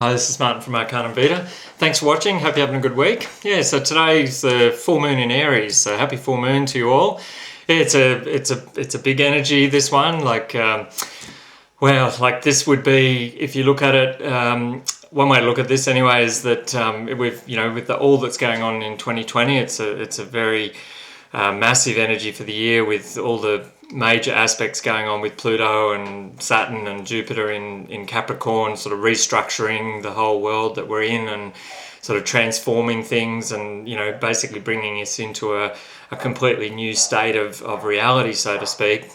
Hi, this is Martin from Arcanum Vita. Thanks for watching. Hope you're having a good week. Yeah, so today's the full moon in Aries. So happy full moon to you all. Yeah, it's a big energy. This one, like this would be, if you look at it. One way to look at this anyway is that with all that's going on in 2020, it's a very massive energy for the year, with all the major aspects going on with Pluto and Saturn and Jupiter in Capricorn, sort of restructuring the whole world that we're in and sort of transforming things, and basically bringing us into a completely new state of reality, so to speak.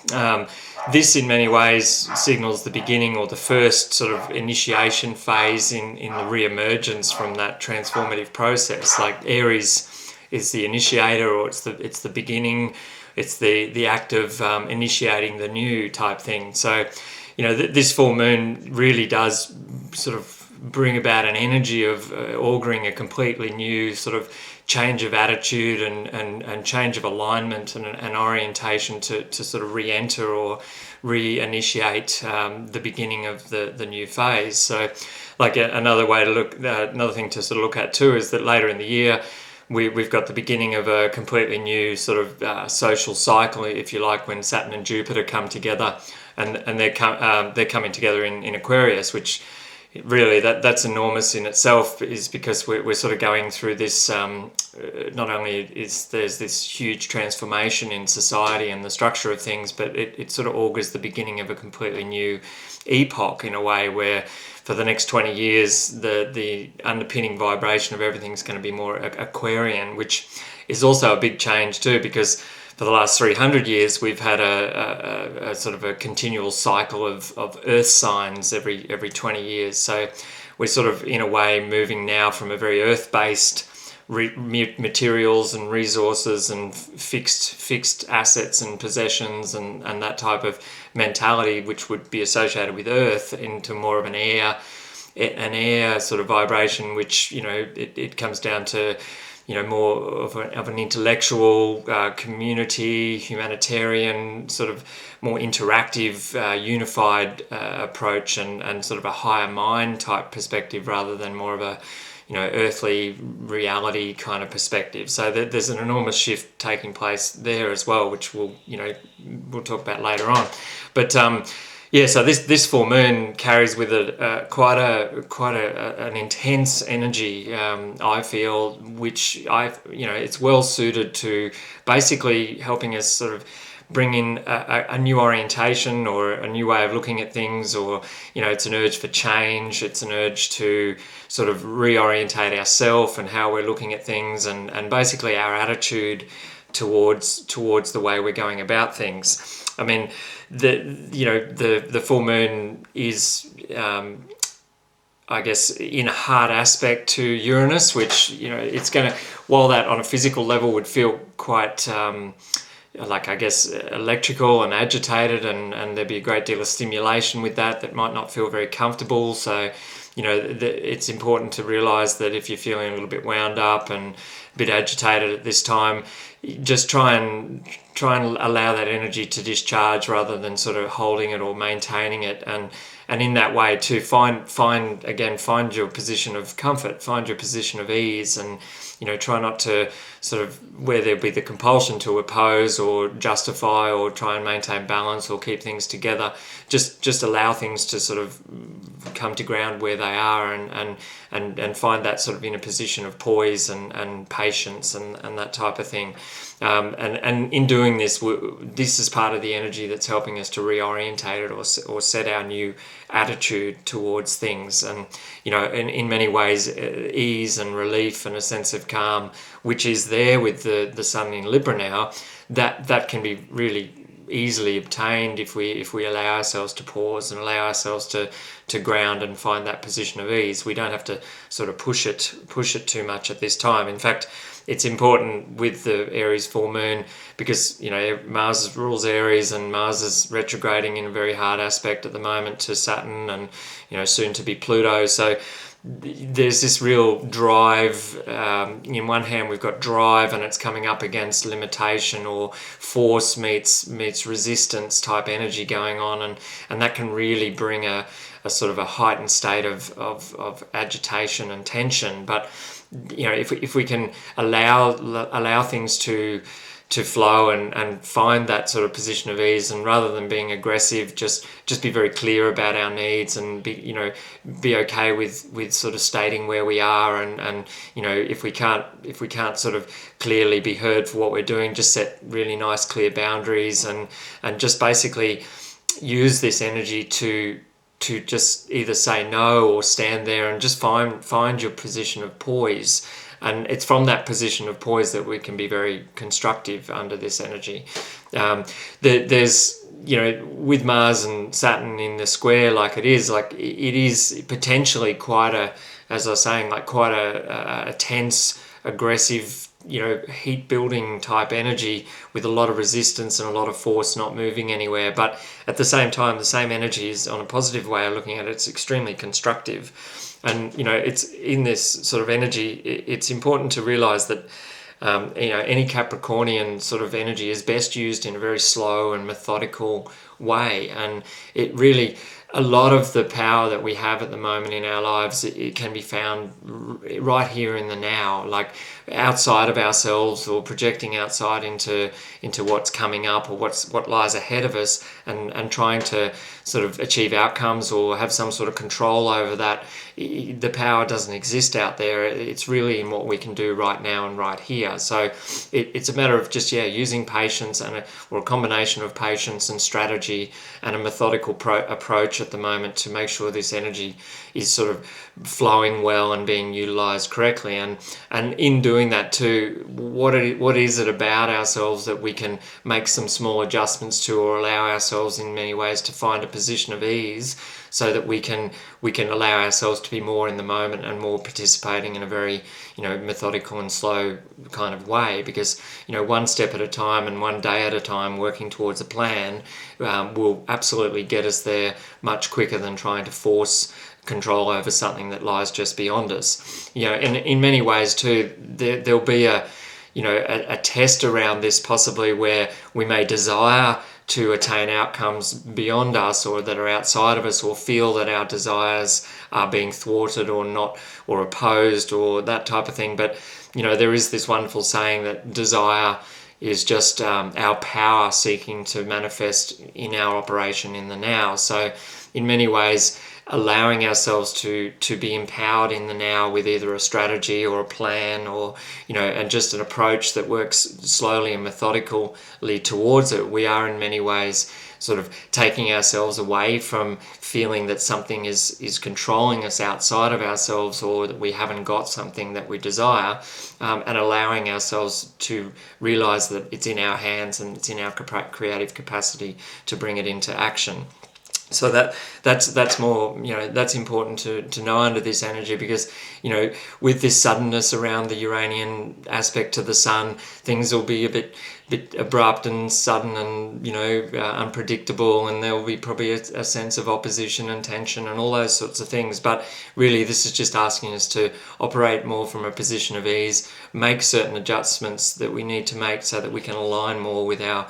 This in many ways signals the beginning, or the first sort of initiation phase in the re-emergence from that transformative process. Like Aries is the initiator, or it's the beginning, it's the act of initiating the new type thing. So this full moon really does sort of bring about an energy of auguring a completely new sort of change of attitude and change of alignment and orientation to sort of re-enter or re-initiate the beginning of the new phase. So another thing to sort of look at too is that later in the year we've got the beginning of a completely new sort of social cycle, if you like, when Saturn and Jupiter come together, and they're coming together in Aquarius, which really that's enormous in itself, is because we're sort of going through this. Not only is there's this huge transformation in society and the structure of things, but it sort of augurs the beginning of a completely new epoch, in a way where for the next 20 years the underpinning vibration of everything is going to be more Aquarian, which is also a big change too, because for the last 300 years we've had a sort of a continual cycle of earth signs every 20 years. So we're sort of in a way moving now from a very earth-based materials and resources and fixed assets and possessions and that type of mentality, which would be associated with earth, into more of an air sort of vibration, which it comes down to more of an intellectual, community, humanitarian, sort of more interactive, unified approach, and sort of a higher mind type perspective, rather than more of a earthly reality kind of perspective. So there's an enormous shift taking place there as well, which we'll talk about later on. But so this full moon carries with it quite an intense energy. I feel, which it's well suited to basically helping us sort of bring in a new orientation or a new way of looking at things, or it's an urge for change. It's an urge to sort of reorientate ourselves and how we're looking at things, and basically our attitude towards the way we're going about things. I mean, the full moon is I guess in a hard aspect to Uranus, which it's going to, while that on a physical level would feel quite I guess electrical and agitated, and there'd be a great deal of stimulation with that might not feel very comfortable. So it's important to realize that if you're feeling a little bit wound up and a bit agitated at this time, just try and allow that energy to discharge, rather than sort of holding it or maintaining it, and in that way to find your position of comfort, find your position of ease, and try not to sort of, where there'll be the compulsion to oppose or justify or try and maintain balance or keep things together, just allow things to sort of come to ground where they are, and find that sort of in a position of poise and patience and that type of thing. And in doing this, this is part of the energy that's helping us to reorientate it, or set our new attitude towards things. And in many ways, ease and relief and a sense of calm, which is there with the sun in Libra now, that can be really easily obtained if we allow ourselves to pause and allow ourselves to ground and find that position of ease. We don't have to sort of push it too much at this time. In fact, it's important with the Aries full moon, because Mars rules Aries, and Mars is retrograding in a very hard aspect at the moment to Saturn, and soon to be Pluto. So there's this real drive. In one hand, we've got drive, and it's coming up against limitation, or force meets resistance type energy going on, and that can really bring a sort of a heightened state of agitation and tension. But if we can allow things to flow and find that sort of position of ease, and rather than being aggressive, just be very clear about our needs, and be okay with sort of stating where we are, and if we can't sort of clearly be heard for what we're doing, just set really nice clear boundaries, and just basically use this energy to just either say no or stand there and just find your position of poise. And it's from that position of poise that we can be very constructive under this energy. There's, with Mars and Saturn in the square like it is potentially quite a, as I was saying, like quite a tense, aggressive, heat building type energy with a lot of resistance and a lot of force not moving anywhere. But at the same time, the same energy is, on a positive way of looking at it, it's extremely constructive. And, it's in this sort of energy, it's important to realize that, any Capricornian sort of energy is best used in a very slow and methodical way. And it really, a lot of the power that we have at the moment in our lives, it can be found right here in the now, like outside of ourselves, or projecting outside into what's coming up, or what lies ahead of us, and trying to sort of achieve outcomes or have some sort of control over that. The power doesn't exist out there. It's really in what we can do right now and right here. So it's a matter of just using patience or a combination of patience and strategy and a methodical approach at the moment to make sure this energy is sort of flowing well and being utilized correctly. And in doing that too, what is it about ourselves that we can make some small adjustments to, or allow ourselves in many ways to find a position of ease, so that we can allow ourselves to be more in the moment and more participating in a very methodical and slow kind of way. Because one step at a time and one day at a time, working towards a plan, will absolutely get us there much quicker than trying to force control over something that lies just beyond us. And in many ways too, there'll be a test around this, possibly, where we may desire to attain outcomes beyond us, or that are outside of us, or feel that our desires are being thwarted or not, or opposed, or that type of thing. But there is this wonderful saying that desire is just our power seeking to manifest in our operation in the now. So in many ways, allowing ourselves to be empowered in the now with either a strategy or a plan, or and just an approach that works slowly and methodically towards it, we are in many ways sort of taking ourselves away from feeling that something is controlling us outside of ourselves, or that we haven't got something that we desire, and allowing ourselves to realize that it's in our hands and it's in our creative capacity to bring it into action. So that's more, that's important to know under this energy, because with this suddenness around the Uranian aspect to the sun, things will be a bit abrupt and sudden and unpredictable, and there will be probably a sense of opposition and tension and all those sorts of things. But really, this is just asking us to operate more from a position of ease, make certain adjustments that we need to make so that we can align more with our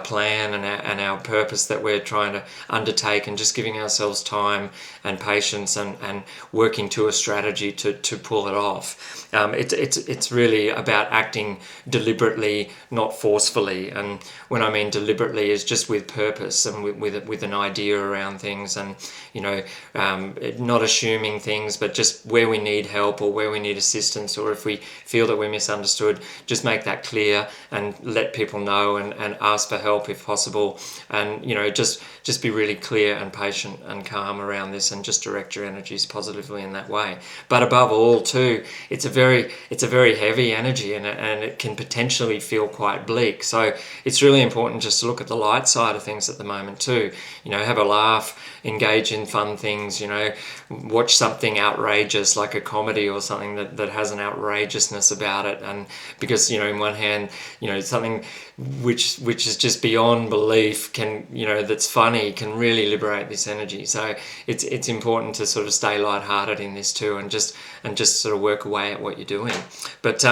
plan and our purpose that we're trying to undertake, and just giving ourselves time and patience and working to a strategy to pull it off. It's really about acting deliberately, not forcefully. And when I mean deliberately, is just with purpose and with an idea around things, and not assuming things, but just where we need help or where we need assistance, or if we feel that we're misunderstood, just make that clear and let people know, and ask for help if possible, and just be really clear and patient and calm around this, and just direct your energies positively in that way. But above all too, it's a very heavy energy, and it can potentially feel quite bleak. So it's really important just to look at the light side of things at the moment too. Have a laugh, engage in fun things, watch something outrageous like a comedy or something that has an outrageousness about it. And because in one hand, something which is just beyond belief can, that's funny, can really liberate this energy. So it's important to sort of stay lighthearted in this too, and just sort of work away at what you're doing. But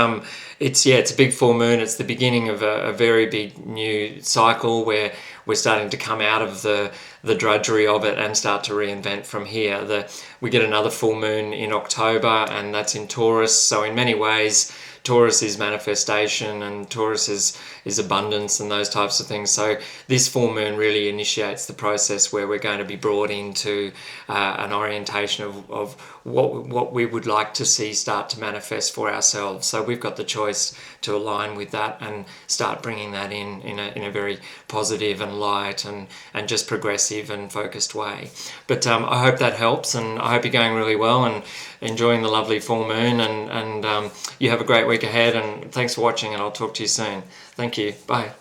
it's a big full moon. It's the beginning of a very big new cycle where we're starting to come out of the drudgery of it and start to reinvent from here. We get another full moon in October, and that's in Taurus. So in many ways, Taurus is manifestation, and Taurus is abundance and those types of things. So this full moon really initiates the process where we're going to be brought into an orientation of what we would like to see start to manifest for ourselves. So we've got the choice to align with that and start bringing that in a very positive and light and just progressive and focused way. But I hope that helps, and I hope you're going really well and enjoying the lovely full moon, and you have a great week ahead, and thanks for watching, and I'll talk to you soon. Thank you. Bye.